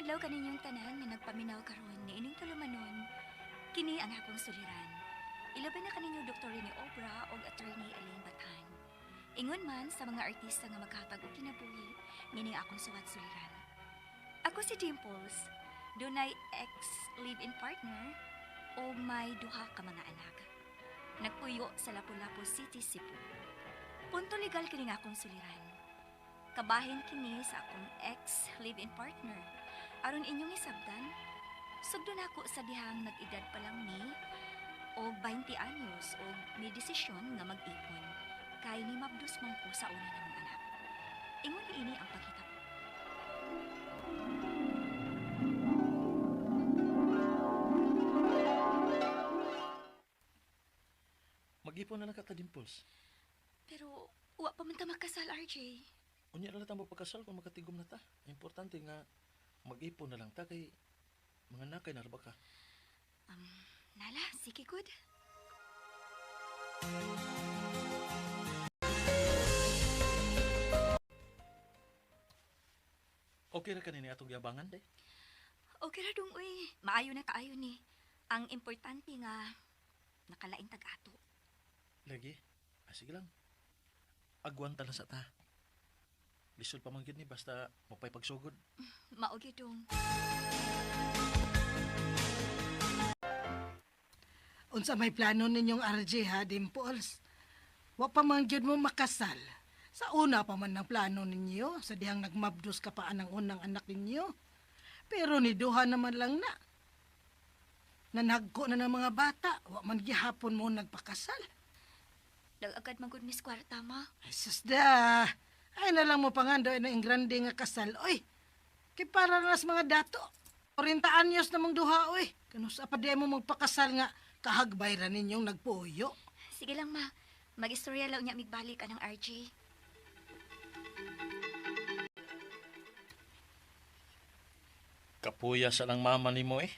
adlaw kaninyong tanan nga nagpaminaw karon ni ining tulumanon. Kini ang akong suliran. Ilaban na kaninyo Dr. ni Obra o Attorney Elaine Batan. Ingon man sa mga artista nga maghatag og kinabuhi, nining akong suwat suliran. Ako si Dimples, dunay ex-live-in partner o may duha ka mga anak. Nagpuyo sa Lapu-Lapu City, Cebu. Punto legal kini nga akong suliran. Kabahin kini sa akong ex-live-in partner. Aron inyong isabdan, sugdo nako sa dihang nag-edad pa lang ni o 20 anyos o may desisyon nga mag-ipon. Kay ni mabdus man ko sa una namang anak. Ingon ini ang pagkita ko. Mag-ipon na lang ka ta, Dimples. Pero wa pa man ta magkasal, RJ. Unya na lang ta magpakasal kung makatigom na ta. Importante nga mag-ipon na lang ta kay mga nakay na ka. Nala, sige good. Okay ra kanini atong yabangan, day? Okay ra dong, uy. Maayo na kaayo ni. Ang importante nga, nakalain tag-ato. Lagi. Sige lang. Agwan ta lang sa ta. Lisod pa man gid ni basta mapay pagsugod. Maogi dong. Unsa may plano ninyong RJ ha, Dimples? Wa pa man gyud mo makasal. Sa una pa man ang plano ninyo, sa dihang nagmabdos ka pa anang unang anak ninyo. Pero ni duha naman lang na. Nanagko na ng mga bata, wa man gihapon mo nagpakasal. Agad magud Miss Kwarta, ma. Ay sus da, ay na lang mo pangandoy na ingrande nga kasal. Oy, kay para na sa mga dato. 40 anyos namang duha, oy. Kanusa pa di mo magpakasal nga kahagbay ra ninyong nagpuyo. Sige lang, ma. Mag-istorya lang niya migbalik anang RJ. Kapuya sa lang mama nimo eh.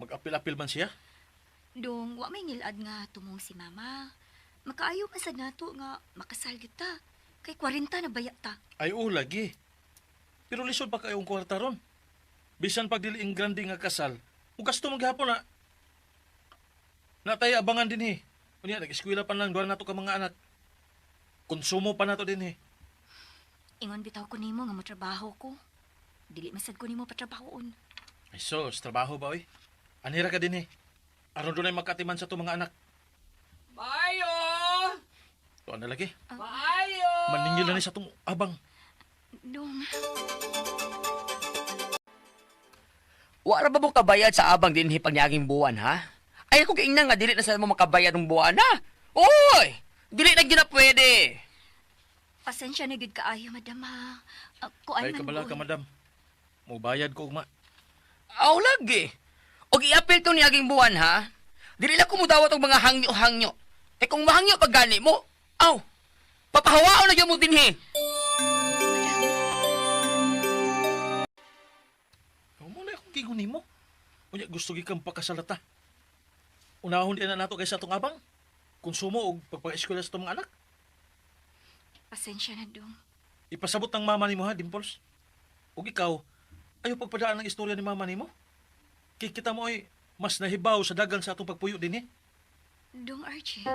Mag-apil-apil man siya. Dong, wa may ngilad nga tumong si mama. Makaayo man sad nato nga makasal kita. Kay 40 na baya ta. Ay lagi. Pero lisod pa kayong kwarta ron. Bisan pag dili ing grande nga kasal. Ug gasto maghapon na. Natay abangan din eh. Unya nag-eskwela pa lang duha nato ka mga anak. Konsumo pa nato din eh. Ingon bitaw ko nimo nga motrabaho ko. Dili masad ko nimo patrabahoon. Ay sos, trabaho ba oy? Anira ka din eh. Aron doon ay magkatiman sa to mga anak. Mayo! Tuan na lagi. Mayo! Maningil na ni sa tong abang. Dong, Wala ba mo kabayad sa abang din hipagyaging buwan, ha? Ay, kung kaingnan nga, dili na sa mo makabayad ng buwan, ha? Oy! Dili na gina pwede! pasensya na gid kaayo, madam ha. Kuan Ay man kabala ka ko. madam. Mubayad ko ugma. Aw, lagi! O i-apil to niyaging buwan, ha? Dili na kumudawat og mga hangyo-hangyo. Eh kung mahangyo pag gani mo, aw! Papahawaan na dyan mo din, he! Mo na akong gigon nimo. Unya gusto gi kang pakasalata. Unahon din na nato kay sa tong abang. Konsumo og pagpang-eskwela sa tong mga anak. Pasensya na, dong. Ipasabot ng mama nimo ha, Dimples. Ug ikaw, ayaw pagpadaan ng istorya ni mama nimo. Kay kita mo ay mas nahibaw sa dagan sa atong pagpuyo din eh. Dong, RJ.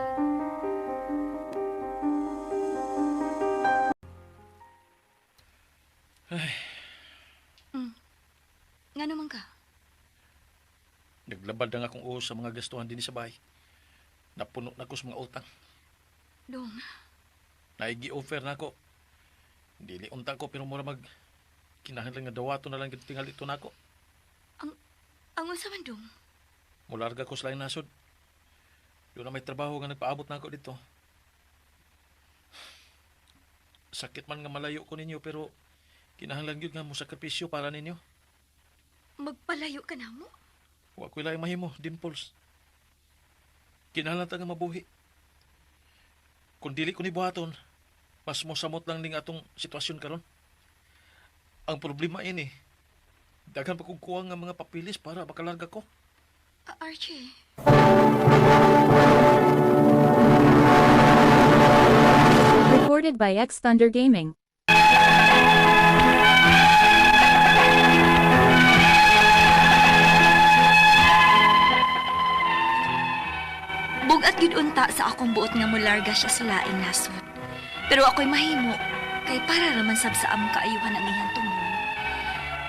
Nga naman ka? Naglabad na nga akong uos sa mga gastuhan din sa bahay. Napuno na ko sa mga utang. Dong, Naigi-offer na ako. Dili unta ko pero mura mag kinahanglan nga dawato na lang tingali ito na ako. ang unsa man, dong? Mularga ko sa lain nasod. Doon na may trabaho nga nagpaabot na ako dito. Sakit man nga malayo ko ninyo pero kinahanglan yun nga mo sakripisyo para ninyo. Magpalayo ka na mo? Wa ko ilay mahimo, Dimples. Kinahanglan ta nga mabuhi. Kung dili ko ni buhaton, mas mosamot lang ning atong sitwasyon karon. Ang problema ini, daghan pa kong kuha nga mga papilis para makalarga ko. RJ. Recorded by X Thunder Gaming. Bugat gid unta sa akong buot nga molarga siya sa laing nasod. Pero ako'y mahimo kay para raman sab sa among kaayuhan ang iyang tumong.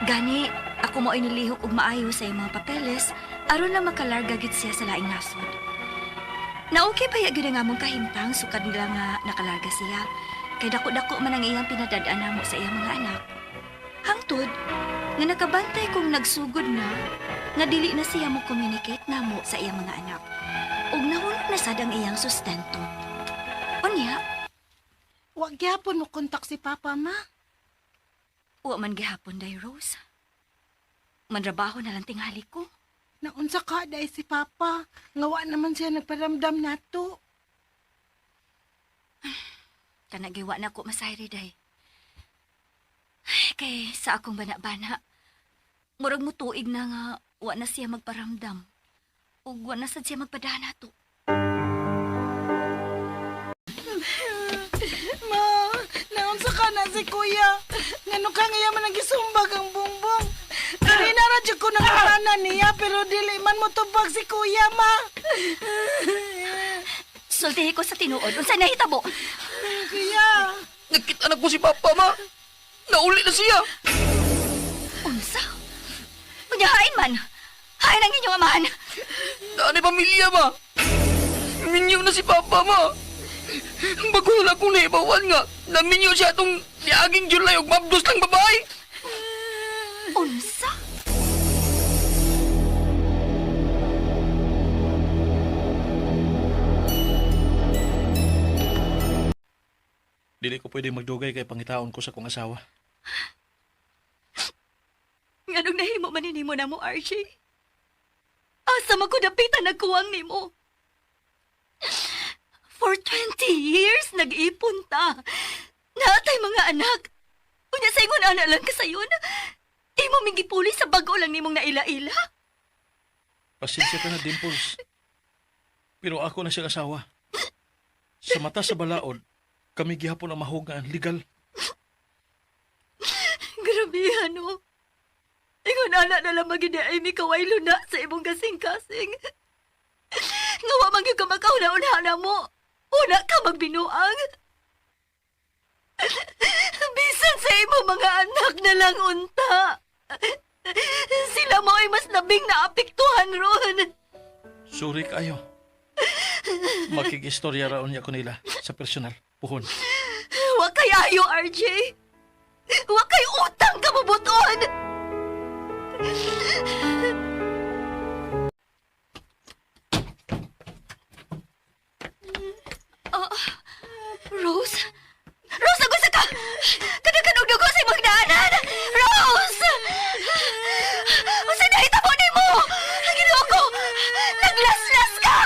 Gani, ako mo ay nilihok og maayo sa iyang mga papeles aron na makalarga gid siya sa laing nasod. Na okay pa ya gid nga among kahimtang sukad nila nga nakalarga siya kay dako-dako man ang iyang pinadadaan namo sa iyang mga anak. Hangtod nga nakabantay kong nagsugod na nga dili na siya mo communicate namo sa iyang mga anak. Ug nahulog na sad ang iyang sustento. Unya, Wa gyapon mo kontak si Papa, ma. wa man gihapon day Rose. Manrabaho na lang tingali ko. Naunsa ka day si Papa. Nga wa naman siya nagparamdam nato. Kanagiwa na ko masayri day. Ay, kay sa akong bana-bana, murag mo tuig na nga wa na siya magparamdam. Ug wa na sad siya magpadana to. Ma, naunsa ka na si Kuya. Ngano ka nga man nagisumbag ang bongbong. Dili na radyo ko nakatanan niya pero dili man mo tubag si Kuya, ma. Sultihi ko sa tinuod, unsa nahitabo? Kuya. Nakita na ko si Papa, ma. Nauli na siya. Unsa? Unyahain man. Hain ang inyong amahan. Daan ni pamilya, ma. Minyo na si Papa, ma. Bago na akong naibawan nga, naminyo siya itong niaging July og mabdos lang babae. Unsa? Dili ko pwede magdugay kay pangitaon ko sa kong asawa. Nganong nahimo man nimo na mo, RJ? Asa man ko dapitan nagkuwang nimo? For 20 years, nag-ipon ta. Naatay mga anak. Unya sa ingon ana lang kasayon. Imo mingipuli sa bago lang nimong naila-ila. Pasensya ka na, Dimples. Pero ako na siyang asawa. Sa mata sa balaod, kami gihapon ang mahugaan legal. Grabe, ano? Ingon ana na lang magina ay mi kawaylo na sa imong kasing-kasing. Nga wa man gyud ka makauna-una mo. Una ka magbinuang. Bisan sa imo mga anak na lang unta. Sila mo ay mas labing naapektuhan ron. Sorry kayo. Makikistorya raon niya ko nila sa personal. Puhon. Wa kay ayo, RJ. Wa kay utang ka mabuton. Rose? Rose, nagusa ka! Kadagkanog-dugo sa imong daanan! Rose! Usa na hitabo ni mo! Ginoo ko! Naglaslas ka!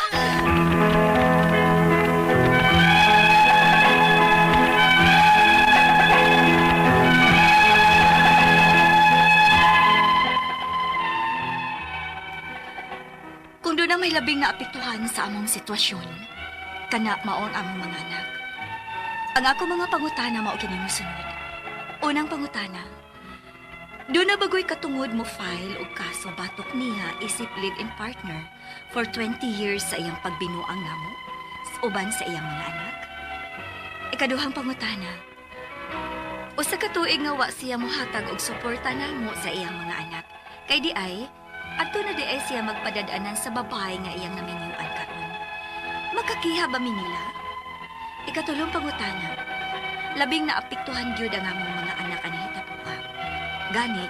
Kung doon ang may labing naapektuhan sa among sitwasyon, kana mao ang among mga anak. Ang ako mga pangutana mao kini mosunod. Unang pangutana, doon na bagoy katungod mo file o kaso batok niya isip live-in partner for 20 years sa iyang pagbinuang namo uban sa iyang mga anak. Ikaduhang pangutana, usa ka tuig nga wa siya mohatag og suporta namo sa iyang mga anak. Kay di ay adto na di ay siya magpadadanan sa babae nga iyang naminyuan karon. Makakiha ba mi nila? Ikatulong pangutana, labing naapektuhan gyud ang among mga anak ani hitapuha. Gani,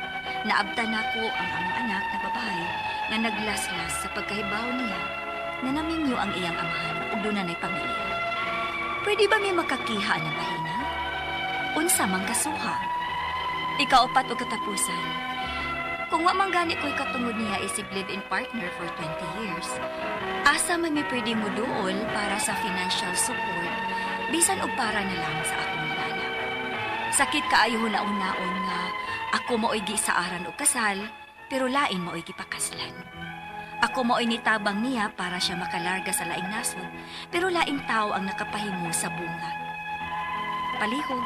naabtan nako ang among anak na babae nga naglaslas sa pagkahibaw niya na naminyo ang iyang amahan ug dunay pamilya. Pwede ba may makakiha na bahina? Unsa man kasuha? Ikaupat o katapusan. Kung wa man gani ko'y katungod niya isip live-in partner for 20 years, asa man may pwede mo duol para sa financial support bisan og para na lang sa akong mga anak. Sakit kaayo na unaon nga ako mao'y gisaaran og kasal, pero lain mao'y gipakaslan. Ako mao'y nitabang niya para siya makalarga sa laing nasod, pero laing tao ang nakapahimo sa bunga. Palihog,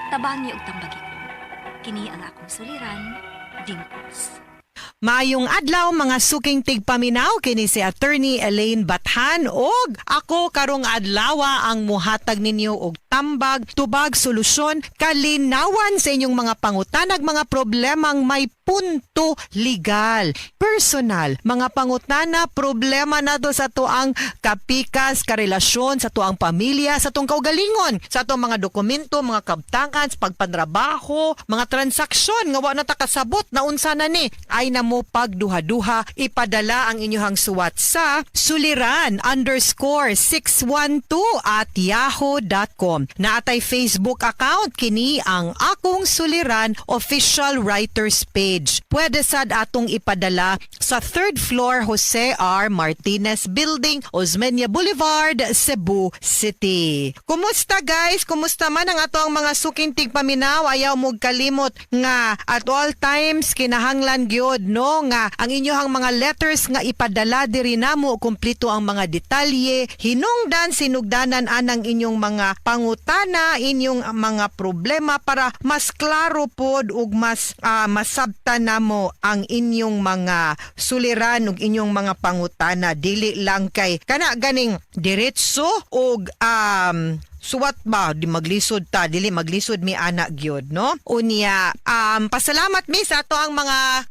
tabangi og tambagi ko. Kini ang akong suliran, Dimples. Maayong adlaw mga suking tigpaminaw kini si Attorney Elaine Bathan og ako karong adlawa ang muhatag ninyo og tambag, tubag, solusyon, kalinawan sa inyong mga pangutanag, mga problemang may punto legal, personal, mga pangutana, problema na to sa tuang kapikas, karelasyon, sa tuang pamilya, sa tuang kaugalingon, sa tuang mga dokumento, mga kabtangan, pagpandrabaho, mga transaksyon, nga wa na takasabot na unsa na ni, ay na mo pagduha-duha, ipadala ang inyong suwat sa suliran_612@yahoo.com. Naatay Facebook account kini ang Akong Suliran Official Writers Page. Pwede sad atong ipadala sa 3rd floor Jose R. Martinez Building, Osmeña Boulevard, Cebu City. Kumusta guys? Kumusta man ang ato ang mga suking tigpaminaw? Ayaw mo kalimot nga at all times kinahanglan gyud no nga ang inyong mga letters nga ipadala diri namo kumpleto ang mga detalye, hinungdan sinugdanan anang inyong mga pangutana, inyong mga problema para mas klaro pod ug mas masabtan namo ang inyong mga suliran ug inyong mga pangutana, dili lang kay kana ganing diretso ug suwat ba di maglisod ta, dili maglisod mi anak gyud no. Unya pasalamat mi sa ato ang mga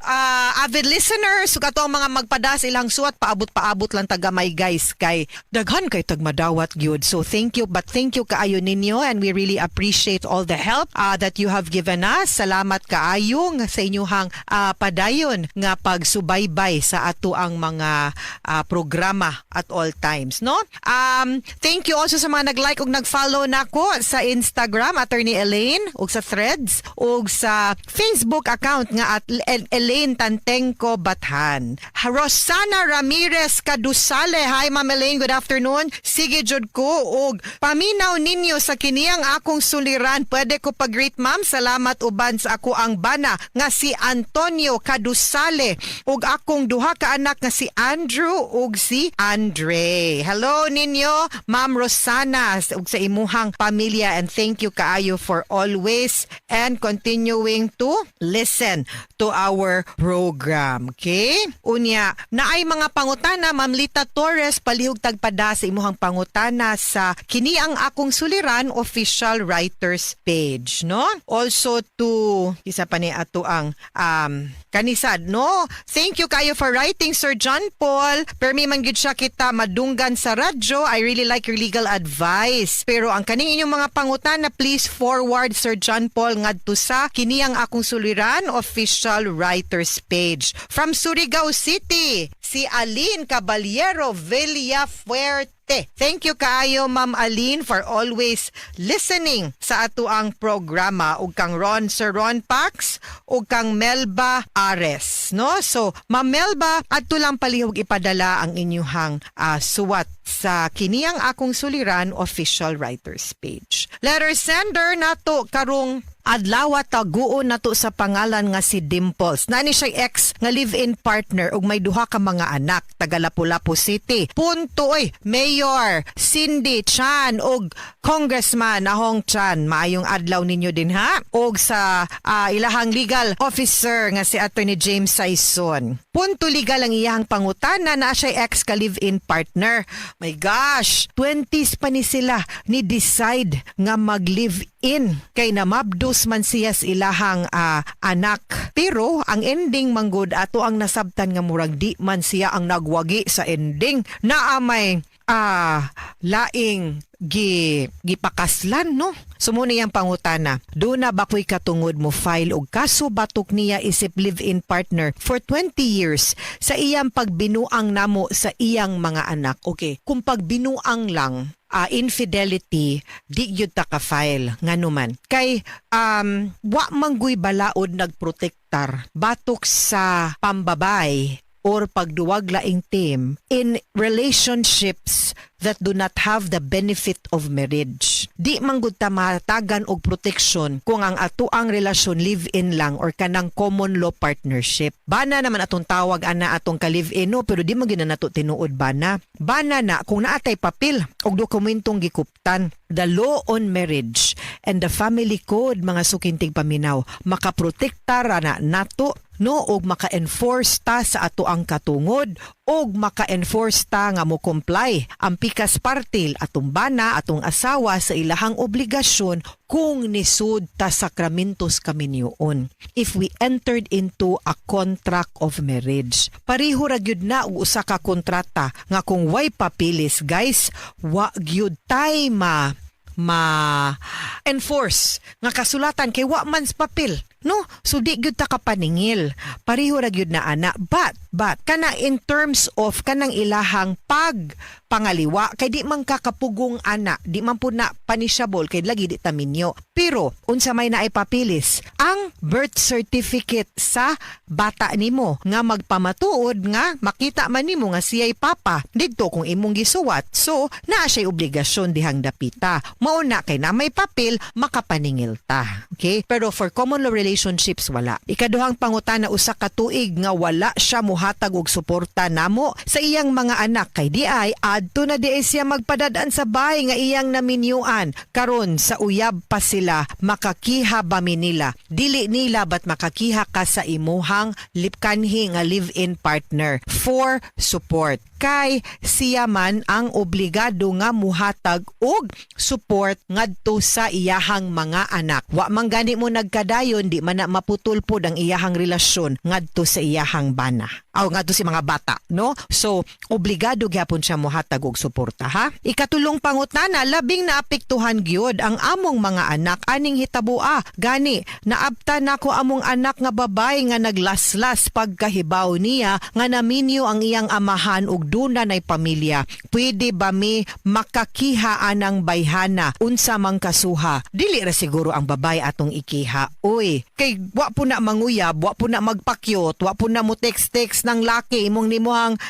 avid listeners ug ato ang mga magpadas ilang suwat paabot lang tagamay guys kay daghan kay tagmadawat gyud. So thank you, but thank you kaayo ninyo and we really appreciate all the help that you have given us. Salamat kaayo nga sa inyong padayon nga pagsubaybay sa ato ang mga programa at all times no. Thank you also sa mga nag-like ug nag-follow nako sa Instagram Attorney Elaine ug sa Threads ug sa Facebook account nga at Elaine Tantengco Bathan. Rosana Ramirez Kadusale, hi Ma'am Elaine, good afternoon. Sige jud ko ug paminaw ninyo sa kiniyang akong suliran. Pwede ko pag-greet ma'am. Salamat uban sa ako ang bana nga si Antonio Kadusale ug akong duha ka anak nga si Andrew ug si Andre. Hello ninyo Ma'am Rosana ug sa imuhang pamilya and thank you kaayo for always and continuing to listen to our program. Okay? Unya, naay mga pangutana Ma'am Lita Torres palihog tagpada sa imuhang pangutana sa kini ang akong suliran official writers page, no? Also to isa pa ni ato ang kanisad, no? Thank you kayo for writing Sir John Paul. Permi man gyud siya kita madunggan sa radyo. I really like your legal advice. Pero ang kaning inyong mga pangutana, please forward Sir John Paul ngadto sa kini ang akong suliran official writers page. From Surigao City, si Aline Caballero Villafuerte. Thank you kaayo Ma'am Aline for always listening sa ato ang programa ug kang Sir Ron Pax ug kang Melba Ares, no? So Ma'am Melba, adto lang palihog ipadala ang inyuhang suwat sa kiniyang akong suliran official writers page. Letter sender nato karong adlaw taguon nato sa pangalan nga si Dimples. Nani siya ex nga live-in partner ug may duha ka mga anak taga Lapu-Lapu City. Punto Mayor Cindy Chan ug Congressman Ahong Chan. Maayong adlaw ninyo din ha. Ug sa ilahang legal officer nga si Attorney James Saison. Punto legal ang iyang pangutana na siya ex ka live-in partner. My gosh, 20s pa ni sila ni decide nga mag-live-in kay namabdos man siya sa ilahang anak. Pero ang ending manggod ato ang nasabtan nga murag di man siya ang nagwagi sa ending. Naamay laing gipakaslan no. Sumuna yang pangutana. Do na ba ko'y katungod mo file og kaso batok niya isip live-in partner for 20 years sa iyang pagbinuang namo sa iyang mga anak. Okay, kung pagbinuang lang infidelity, di yun ta ka-file nga numan. Kay wa manggoy balaod nagprotektar batok sa pambabay or pagduwag laing team in relationships that do not have the benefit of marriage. Di man gud ta mahatagan og proteksyon kung ang atoang relasyon live-in lang or kanang common law partnership. Bana naman atong tawag ana atong ka-live-in no, pero di man gyud na nato tinuod bana. Bana na kung naatay papel og dokumentong gikuptan. The law on marriage and the family code, mga sukintig paminaw, makaprotekta ra na nato no og maka-enforce ta sa ato ang katungod og maka-enforce ta nga mo comply ang pikas partil atong bana atong asawa sa ilahang obligasyon kung nisud ta sakramentos kaminyoon. If we entered into a contract of marriage, pareho ra gyud na og usa ka kontrata nga kung way papilis guys, wa gyud tay ma-enforce nga kasulatan kay wa man sa papel. No, so di gyud ta kapaningil. Pareho ra gyud na ana. But kana in terms of kanang ilahang pangaliwa kay di man kakapugong ana, di man pud na punishable kay lagi di ta minyo. Pero unsa may naay papilis, ang birth certificate sa bata nimo nga magpamatuod nga makita man nimo nga siya'y papa didto kung imong gisuwat. So naa siya'y obligasyon dihang dapita. Mao na kay na may papel makapaningil ta. Okay? Pero for common law relationships wala. Ikaduhang pangutana usa ka tuig nga wala siya muhatag og suporta namo sa iyang mga anak kay di ay adto na di siya magpadadaan sa bahay nga iyang naminyuan karon sa uyab pa sila makakiha ba mi nila dili nila bat makakiha ka sa imuhang lipkanhi nga live-in partner for support kay siya man ang obligado nga muhatag og support ngadto sa iyahang mga anak. Wa man gani mo nagkadayon di man na maputol pod ang iyahang relasyon ngadto sa iyahang bana. Aw ngadto si mga bata, no? So obligado gyapon siya muhatag og suporta ha. Ikatulong pangutana labing naapektuhan gyud ang among mga anak aning hitabua. Gani naabta nako among anak nga babay nga naglaslas pagkahibaw niya nga naminyo ang iyang amahan og duna nay pamilya. Pwede ba mi makakiha anang bayhana unsa mang kasuha? Dili ra siguro ang babay atong ikiha. Uy, kay wa po na manguyab, wa po na magpakyot, wa po na mo text ng laki imong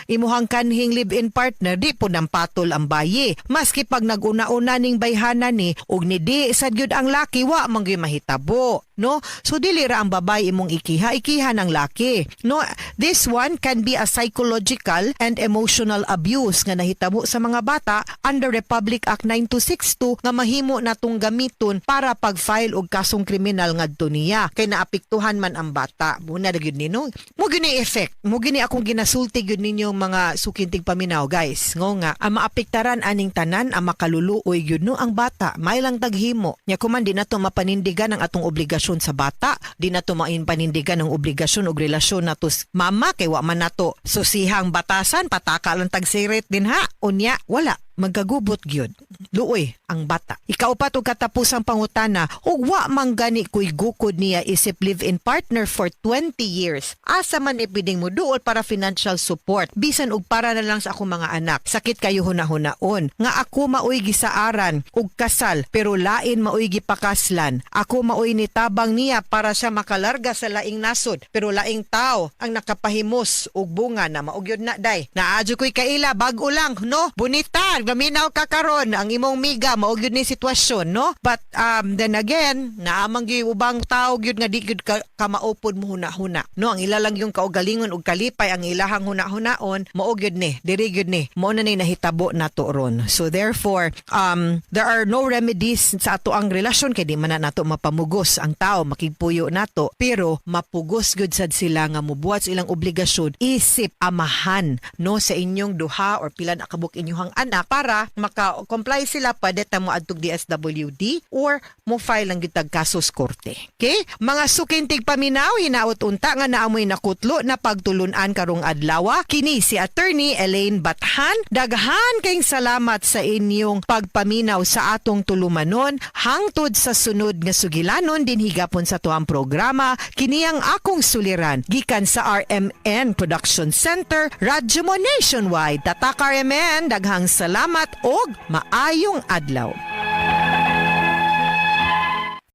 imuhang kanhing live-in partner, di po nang patol ang bayi. Maski pag naguna-una ning bayhana ni og ni di sad gyud ang laki wa man gyud mahitabo. No? So dili ra ang babay imong ikiha ng laki. No, this one can be a psychological and emotional abuse nga nahitabo sa mga bata under Republic Act 9262 nga mahimo natong gamiton para pag-file og kasong kriminal ngadto niya kay naapektuhan man ang bata. Muna na gyud nino. Mo gini effect. Mo gini akong ginasulti gyud ninyong mga sukintig paminaw guys. Ngo nga ang maapektaran aning tanan ang makaluluoy gyud no ang bata. May lang taghimo. Nya kuman di nato mapanindigan ang atong obligasyon sa bata, di na tumain panindigan ng obligasyon o relasyon nato mama kay wa man nato susihang batasan pataka lang tagsirit din ha unya wala magagubot gyud luoy ang bata. Ikaupat og katapusang pangutana ug wa man gani kuy gukod niya isip live-in partner for 20 years. Asa man ipiding mo duol para financial support bisan og para na lang sa akong mga anak. Sakit kayo hunahunaon nga ako maoy gisaaran og kasal pero lain maoy gipakaslan. Ako maoy nitabang niya para siya makalarga sa laing nasod pero laing tao ang nakapahimos og bunga na maogyod na day. Naadyo koy kaila bag-o lang no. Bonita gaminaw ka karon ang imong miga mao gyud ni sitwasyon no but then again naamang gyud ubang tao gyud nga di gyud ka maupod mo huna-huna no ang ila lang yung kaugalingon ug kalipay ang ilahang huna-hunaon mao gyud ni diri gyud ni mao na ni nahitabo nato ron. So therefore there are no remedies sa ato ang relasyon kay di man na nato mapamugos ang tao makigpuyo nato pero mapugos gyud sad sila nga mobuhat sa ilang obligasyon isip amahan no sa inyong duha or pila na kabuk inyong anak para maka-comply sila pwede ta mo adtog DSWD or mo file ang gitag kaso sa korte. Okay? Mga sukintig paminaw hinaot unta nga naamoy nakutlo na pagtulunan karong adlaw. Kini si Attorney Elaine Bathan. Daghan kayong salamat sa inyong pagpaminaw sa atong tulumanon hangtod sa sunod nga sugilanon din higapon sa tuang programa. Kini ang akong suliran gikan sa RMN Production Center, Radyo Mo Nationwide. Tatak RMN, daghang salamat og maayong adlaw.